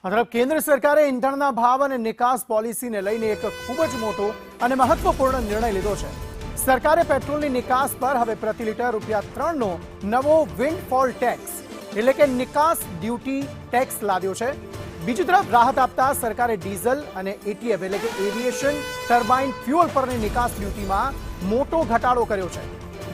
મતલબ કેન્દ્ર સરકારે ઈંધણના ભાવ અને નિકાસ પોલિસીને લઈને એક ખૂબ જ મોટો અને મહત્વપૂર્ણ નિર્ણય લીધો છે। સરકારે પેટ્રોલની નિકાસ પર હવે પ્રતિ લિટર ₹3નો નવો વિન્ડફોલ ટેક્સ એટલે કે નિકાસ ડ્યુટી ટેક્સ લાવ્યો છે। બીજી તરફ રાહત આપતા સરકારે ડીઝલ અને એટીએફ એટલે કે એવિએશન ટર્બાઇન ફ્યુઅલ પરની નિકાસ ડ્યુટીમાં મોટો ઘટાડો કર્યો છે।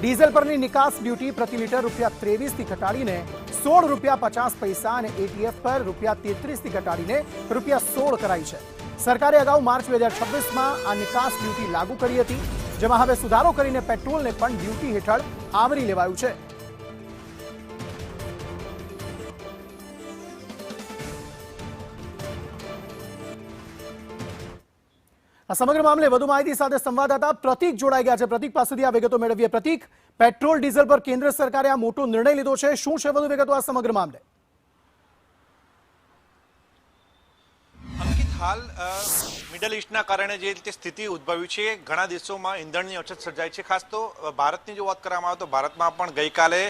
ડીઝલ પરની નિકાસ ડ્યુટી પ્રતિ લિટર ₹23થી ઘટાડીને ₹16.50 અને એટીએફ પર ₹33થી ઘટાડીને ₹16 કરાઈ છે। સરકારે અગાઉ માર્ચ 2026માં આ નિકાસ ડ્યુટી લાગુ કરી હતી, જેમાં હવે સુધારો કરીને પેટ્રોલને પણ ડ્યુટી હેઠળ આવરી લેવાયું છે। આ સમગ્ર મામલે વધુ માહિતી સાથે સંવાદદાતા પ્રતીક જોડાઈ ગયા છે। પ્રતીક પાસેથી આ વિગતો મેળવીએ। પ્રતીક, પેટ્રોલ ડીઝલ પર કેન્દ્ર સરકારે આ મોટો નિર્ણય લીધો છે, શું છે વધુ વિગતો આ સમગ્ર મામલે? અંકિત, હાલ મિડલ ઈસ્ટના કારણે જે રીતે સ્થિતિ ઉદ્ભવી છે, ઘણા દેશોમાં ઈંધણની અછત સર્જાઈ છે। ખાસ તો ભારતની જો વાત કરવામાં આવે તો ભારતમાં પણ ગઈકાલે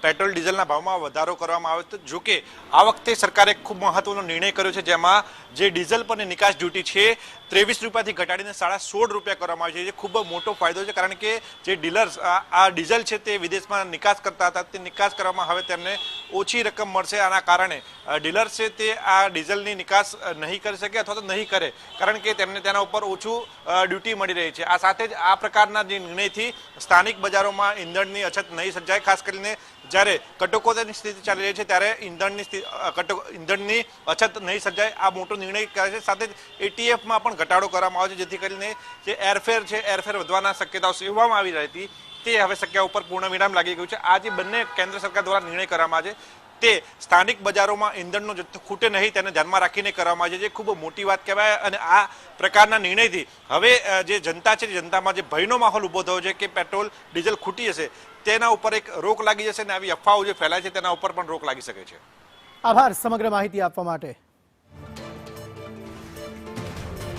પેટ્રોલ ડીઝલના ભાવમાં વધારો કરવામાં આવ્યો હતો। જો કે આ વખતે સરકારે ખૂબ મહત્વનો નિર્ણય કર્યો છે, જેમાં જે ડીઝલ પરની નિકાસ ડ્યુટી છે ₹23થી ઘટાડીને ₹16.5 કરવામાં આવી છે। જે ખૂબ મોટો ફાયદો છે, કારણ કે જે ડીલર્સ આ ડીઝલ છે તે વિદેશમાં નિકાસ કરતા હતા, તે નિકાસ કરવામાં હવે તેમને ઓછી રકમ મળશે। આના કારણે ડીલર્સ છે તે આ ડીઝલની નિકાસ નહીં કરી શકે અથવા તો નહીં કરે, કારણ કે તેમને તેના ઉપર ઓછું ડ્યુટી મળી રહી છે। આ સાથે જ આ પ્રકારના જે નિર્ણયથી સ્થાનિક બજારોમાં ઈંધણની અછત નહીં સર્જાય। ખાસ કરીને જ્યારે કટોકટીની સ્થિતિ ચાલી રહી છે ત્યારે ઈંધણની અછત નહીં સર્જાય, આ મોટો નિર્ણય કરે છે। સાથે જ એટીએફમાં પણ ઘટાડો કરવામાં આવે છે, જેથી કરીને જે એરફેર છે એરફેર વધવાના શક્યતાઓ સેવવામાં આવી રહી હતી તે હવે શક્યતા ઉપર પૂર્ણ વિરામ લાગી ગયું છે। આ જે બંને કેન્દ્ર સરકાર દ્વારા નિર્ણય કરવામાં આવે છે તે સ્થાનિક બજારોમાં ઈંધણનો જથ્થો ખૂટે નહીં તેને ધ્યાનમાં રાખીને કરવામાં આવે છે, જે ખૂબ મોટી વાત કહેવાય। અને આ પ્રકારના નિર્ણયથી હવે જે જનતા છે, જનતામાં જે ભયનો માહોલ ઊભો થયો છે કે પેટ્રોલ ડીઝલ ખૂટી જશે, તેના ઉપર એક રોક લાગી જશે અને આવી અફવાઓ જે ફેલાય છે તેના ઉપર પણ રોક લાગી શકે છે। આભાર સમગ્ર માહિતી આપવા માટે।